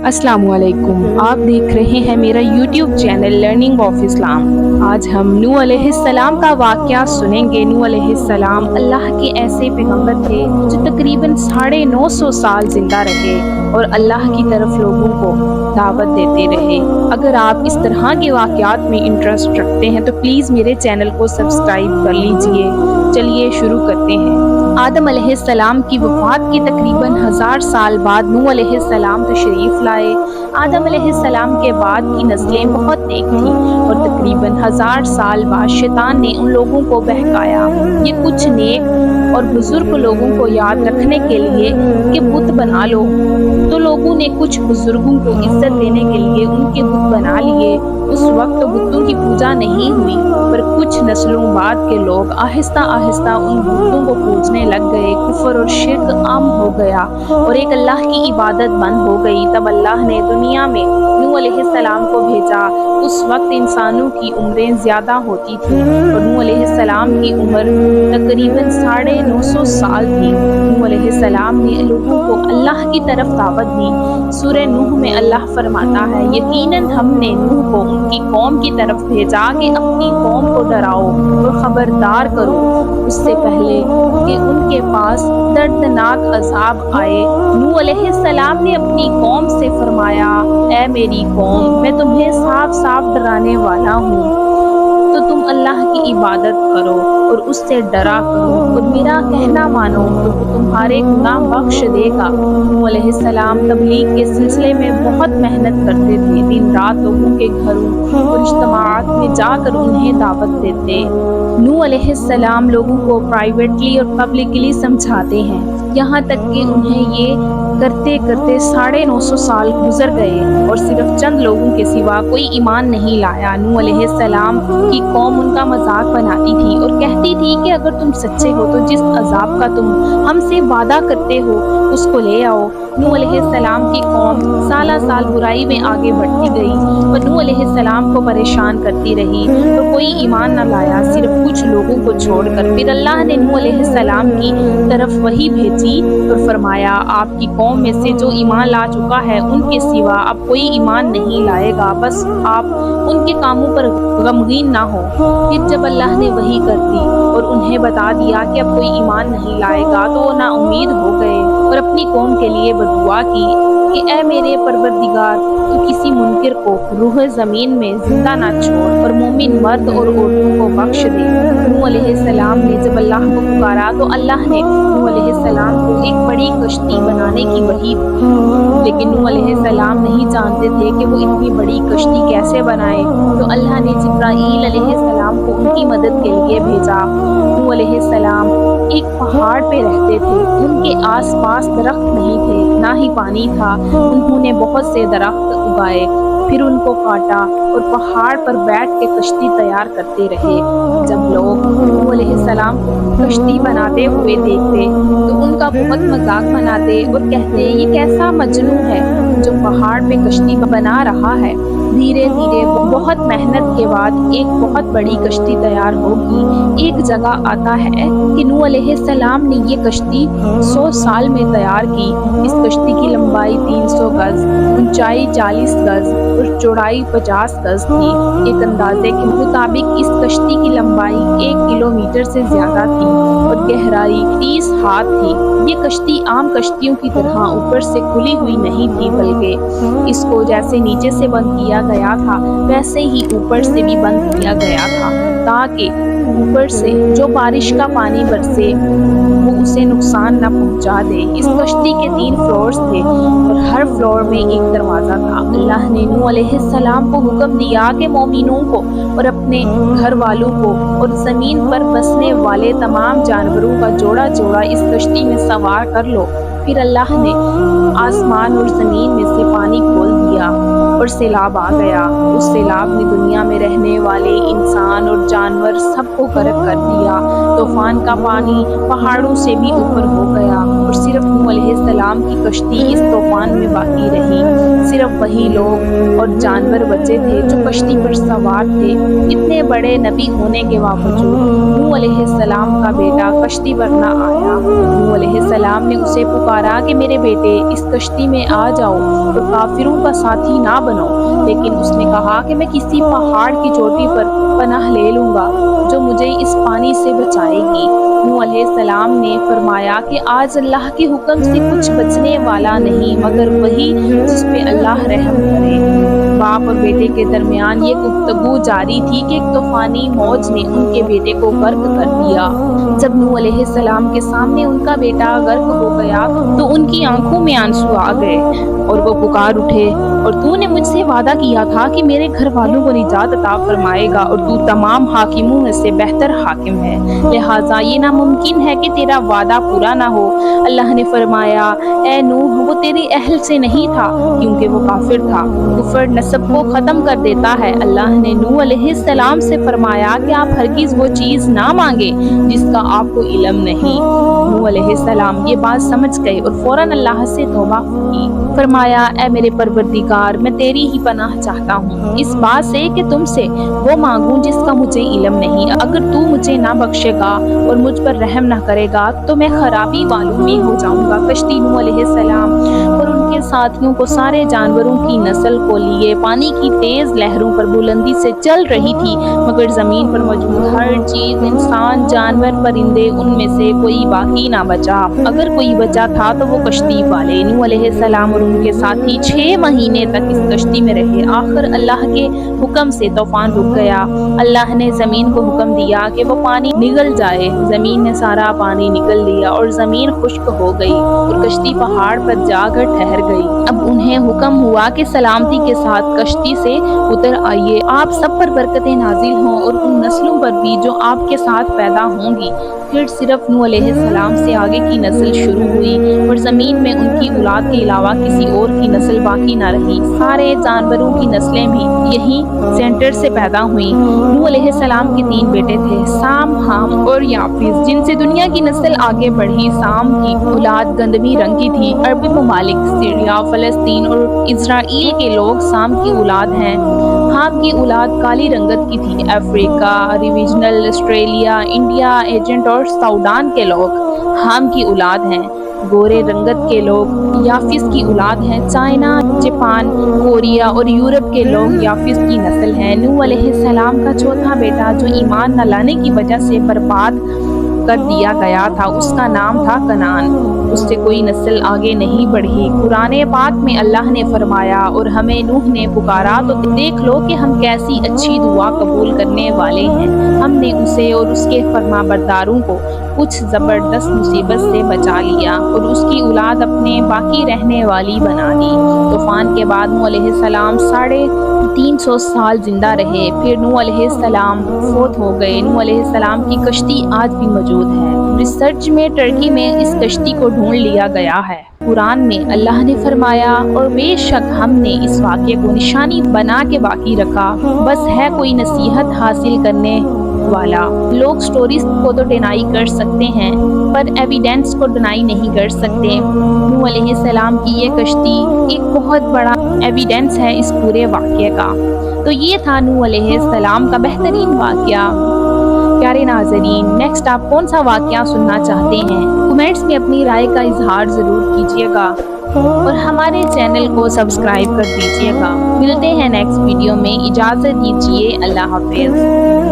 अस्सलाम वालेकुम। आप देख रहे हैं मेरा YouTube channel learning of Islam. आज हम नूह अलैहिस्सलाम का वाक़या सुनेंगे। नूह अलैहिस्सलाम अल्लाह के ऐसे पैगंबर थे जो तकरीबन 950 साल जिंदा रहे और अल्लाह की तरफ लोगों को दावत देते रहे। अगर आप इस तरह के वाक़यात में इंटरेस्ट रखते हैं तो प्लीज़ मेरे चैनल को सब्सक्राइब कर लीजिए। चलिए शुरू करते हैं। आदम अलैहिस्सलाम की वफ़ात के तकरीबन 1000 साल बाद नूह अलैहिस्सलाम तशरीफ़ लाए। आदम अलैहिस्सलाम के बाद की नस्लें बहुत नेक थीं और तकरीबन 1000 साल बाद शैतान ने उन लोगों को बहकाया। ये कुछ नेक और बुजुर्ग लोगों को याद रखने के लिए कि बुत बना लो, तो लोगों ने कुछ बुजुर्गों को इज्जत देने के लिए उनके बुत बना लिए। उस वक्त बुतों की पूजा नहीं हुई, पर कुछ नस्लों बाद के लोग आहिस्ता आहिस्ता उन बुतों को पूजने लग गए। कुफर और शिर्क आम हो गया और एक अल्लाह की इबादत बंद हो गई। तब अल्लाह ने दुनिया में नूह अलैहिस्सलाम को भेजा। उस वक्त इंसानों की उम्रें ज़्यादा होती थी और नूह अलैहिस्सलाम की उम्र तकरीबन 950 साल थी। नूह अलैहिस्सलाम ने लोगों को अल्लाह की तरफ दावत दी। सूरह नूह में अल्लाह फरमाता है, यकीनन हमने नूह को उनकी कौम की तरफ भेजा कि अपनी कौम को डराओ और खबरदार करो उससे पहले कि उनके पास दर्दनाक अजाब आए। नूह अलैहिस्सलाम ने अपनी कौम से फरमाया, ऐ मेरी कौम, मैं तुम्हें साफ साफ डराने वाला हूँ, तो तुम अल्लाह की इबादत करो और उससे डरा करो और मेरा कहना मानो तो वो तुम्हारे गुनाह बख्श देगा। नूह अलैहिस्सलाम तबलीग के सिलसिले में बहुत मेहनत करते थे। दिन रात लोगों के घरों और इज्तिमाआत में जाकर उन्हें दावत देते। नूह अलैहिस्सलाम लोगों को प्राइवेटली और पब्लिकली समझाते हैं, यहाँ तक कि उन्हें ये करते करते 950 साल गुजर गए और सिर्फ चंद लोगों के सिवा कोई ईमान नहीं लाया। नूह अलैहिस्सलाम की कौम उनका मजाक बनाती थी और कहती थी कि अगर तुम सच्चे हो तो जिस अजाब का तुम हमसे वादा करते हो उसको ले आओ। नूह अलैहिस्सलाम की कौम साल साल बुराई में आगे बढ़ती गई और नूह अलैहिस्सलाम को परेशान करती रही और कोई ईमान न लाया, सिर्फ कुछ लोगों को छोड़कर। फिर अल्लाह ने नूह अलैहिस्सलाम की तरफ वही भेजी और फरमाया, आपकी कौम में से जो ईमान ला चुका है उनके सिवा अब कोई ईमान नहीं लाएगा, बस आप उनके कामों पर गमगीन ना हो। फिर जब अल्लाह ने वही कर दी और उन्हें बता दिया कि अब कोई ईमान नहीं लाएगा, तो वो ना उम्मीद हो गए और अपनी कौम के लिए बदुआ की कि ऐ मेरे परवरदिगार, तू किसी मुनकिर को रूह ज़मीन में जिंदा ना छोड़ और मोमिन मर्द और औरतों को बख्श दे। नूह अलैहिस्सलाम ने जब अल्लाह को पुकारा तो अल्लाह ने नूह अलैहिस्सलाम को एक बड़ी कश्ती बनाने की वही दी, लेकिन नूह अलैहिस्सलाम नहीं जानते थे कि वो इतनी बड़ी कश्ती कैसे बनाए। तो अल्लाह ने जिब्राईल अलैहिस्सलाम को उनकी मदद के लिए भेजा। नूह अलैहिस्सलाम एक पहाड़ पे रहते थे, उनके आसपास दरख्त नहीं थे, ना ही पानी था। उन्होंने बहुत से दरख्त उगाए, फिर उनको काटा और पहाड़ पर बैठ के कश्ती तैयार करते रहे। जब लोग नूह अलैहिस्सलाम को कश्ती बनाते हुए देखते तो उनका बहुत मजाक बनाते और कहते, ये कैसा मजनू है जो पहाड़ पे कश्ती बना रहा है। धीरे धीरे बहुत मेहनत के बाद एक बहुत बड़ी कश्ती तैयार होगी। एक जगह आता है कि नूह अलैहिस्सलाम ने ये कश्ती 100 साल में तैयार की। इस कश्ती की लंबाई 300 गज, ऊंचाई 40 गज और चौड़ाई 50 गज थी। एक अंदाजे के मुताबिक इस कश्ती की लंबाई 1 किलोमीटर से ज्यादा थी और गहराई 30 हाथ थी। ये कश्ती आम कश्तियों की तरह ऊपर से खुली हुई नहीं थी, बल्कि इसको जैसे नीचे से बंद किया गया था वैसे ही ऊपर से भी बंद किया गया था, ताकि ऊपर से जो बारिश का पानी बरसे वो उसे नुकसान न पहुंचा दे। इस कश्ती के 3 फ्लोर्स थे और हर फ्लोर में एक दरवाजा था। अल्लाह ने नूह अलैहिस्सलाम को हुक्म दिया कि मोमिनों को और अपने घर वालों को और जमीन पर बसने वाले तमाम जानवरों का जोड़ा जोड़ा इस कश्ती में सवार कर लो। फिर अल्लाह ने आसमान और जमीन में से पानी खोल दिया دیا اور سیلاب آ گیا۔ اس سیلاب نے دنیا میں رہنے والے انسان اور جانور سب کو غرق کر دیا۔ طوفان کا پانی پہاڑوں سے بھی اوپر ہو گیا اور صرف نوح علیہ السلام کی کشتی اس طوفان میں باقی رہی۔ صرف وہی لوگ اور جانور بچے تھے جو کشتی پر سوار تھے۔ اتنے بڑے نبی ہونے کے باوجود نوح علیہ السلام کا بیٹا کشتی پر نہ آیا۔ نوح علیہ السلام نے اسے پکارا کہ میرے بیٹے اس کشتی میں آ جاؤ اور کافروں کا ساتھی نہ بنو، لیکن اس نے کہا کہ میں کسی پہاڑ کی چوٹی پر پناہ لے لوں گا جو مجھے اس پانی سے بچائے گی۔ نوح علیہ السلام نے فرمایا کہ آج اللہ کے حکم سے کچھ بچنے والا نہیں مگر وہی جس پہ اللہ رحم کرے۔ باپ اور بیٹے کے درمیان یہ گفتگو جاری تھی کہ ایک طوفانی موج نے ان کے بیٹے کو غرق کر دیا۔ جب نوح علیہ السلام کے سامنے ان کا بیٹا غرق ہو گیا تو ان کی آنکھوں میں آنسو آ گئے اور وہ پکار اٹھے، اور تو نے مجھ سے وعدہ کیا تھا کہ میرے گھر والوں کو نجات عطا فرمائے گا اور تو تمام حاکموں میں سے بہتر حاکم ہے، لہٰذا یہ ناممکن ہے کہ تیرا وعدہ پورا نہ ہو۔ اللہ نے فرمایا، اے نوح، وہ تیرے اہل سے نہیں تھا کیونکہ وہ کافر تھا۔ کفر نسب کو ختم کر دیتا ہے۔ اللہ نے نوح علیہ السلام سے فرمایا کہ آپ ہرگز وہ چیز نہ مانگے جس کا آپ کو علم نہیں۔ نوح علیہ السلام یہ بات سمجھ گئے اور فوراً اللہ سے توبہ کی۔ فرمایا، اے میرے پروردگار، میں تیری ہی پناہ چاہتا ہوں اس بات سے کہ تم سے وہ مانگوں جس کا مجھے علم نہیں۔ اگر تو مجھے نہ بخشے گا اور مجھ پر رحم نہ کرے گا تو میں خرابی والوں میں ہو جاؤں گا۔ کشتی نوح علیہ السلام اور ان کے ساتھیوں کو سارے جانوروں کی نسل کو لیے پانی کی تیز لہروں پر بلندی سے چل رہی تھی، مگر زمین پر موجود ہر چیز، انسان، جانور، پرندے، ان میں سے کوئی باقی نہ بچا۔ اگر کوئی بچا تھا تو وہ کشتی والے۔ نوح علیہ السلام اور ان کے ساتھی 6 مہینے تک اس کشتی میں رہے۔ آخر اللہ کے حکم سے طوفان رک گیا۔ اللہ نے زمین کو حکم دیا کہ وہ پانی نگل جائے۔ زمین نے سارا پانی نگل لیا اور زمین خشک ہو گئی اور کشتی پہاڑ پر جا کر ٹھہر گئی۔ اب انہیں حکم ہوا کہ سلامتی کے ساتھ کشتی سے اتر آئیے، آپ سب پر برکتیں نازل ہوں اور ان نسلوں پر بھی جو آپ کے ساتھ پیدا ہوں گی۔ پھر صرف نوح علیہ السلام سے آگے کی نسل شروع ہوئی اور زمین میں ان کی اولاد کے علاوہ کسی اور کی نسل باقی نہ رہی۔ سارے جانوروں کی نسلیں بھی یہی سینٹر سے پیدا ہوئیں۔ نوح علیہ السلام کے 3 بیٹے تھے، سام، حام اور یافس، جن سے دنیا کی نسل آگے بڑھی۔ سام کی اولاد گندمی رنگ کی تھی۔ عربی ممالک سیریا، فلسطین اور اسرائیل کے لوگ سام کی اولاد ہیں۔ حام کی اولاد کالی رنگت کی تھی۔ افریقہ، ریجنل آسٹریلیا، انڈیا، ایجنٹ اور سوڈان کے لوگ حام کی اولاد ہیں۔ گورے رنگت کے لوگ یافس کی اولاد ہیں۔ چائنا، جاپان، کوریا اور یورپ کے لوگ یافس کی نسل ہیں۔ نوح علیہ السلام کا چوتھا بیٹا جو ایمان نہ لانے کی وجہ سے برباد کر دیا گیا تھا، اس کا نام تھا کنعان۔ اس سے کوئی نسل آگے نہیں بڑھی۔ قرآن پاک میں اللہ نے فرمایا، اور ہمیں نوح نے پکارا تو دیکھ لو کہ ہم کیسی اچھی دعا قبول کرنے والے ہیں۔ ہم نے اسے اور اس کے فرما برداروں کو کچھ زبردست مصیبت سے بچا لیا اور اس کی اولاد اپنے باقی رہنے والی بنا دی۔ طوفان کے بعد نوح علیہ السلام 350 سال زندہ رہے، پھر نوح علیہ السلام فوت ہو گئے۔ نوح علیہ السلام کی کشتی آج بھی موجود ہے۔ ریسرچ میں ٹرکی میں اس کشتی کو ڈھونڈ لیا گیا ہے۔ قرآن میں اللہ نے فرمایا، اور بے شک ہم نے اس واقعے کو نشانی بنا کے باقی رکھا، بس ہے کوئی نصیحت حاصل کرنے والا۔ لوگ سٹوریز کو تو ڈینائی کر سکتے ہیں پر ایویڈنس کو ڈینائی نہیں کر سکتے۔ نوح علیہ السلام کی یہ کشتی ایک بہت بڑا ایویڈنس ہے اس پورے واقعے کا۔ تو یہ تھا نوح علیہ السلام کا بہترین واقعہ۔ پیارے ناظرین، نیکسٹ آپ کون سا واقعہ سننا چاہتے ہیں؟ کمنٹس میں اپنی رائے کا اظہار ضرور کیجیے گا اور ہمارے چینل کو سبسکرائب کر دیجیے گا۔ ملتے ہیں نیکسٹ ویڈیو میں، اجازت دیجیے، اللہ حافظ۔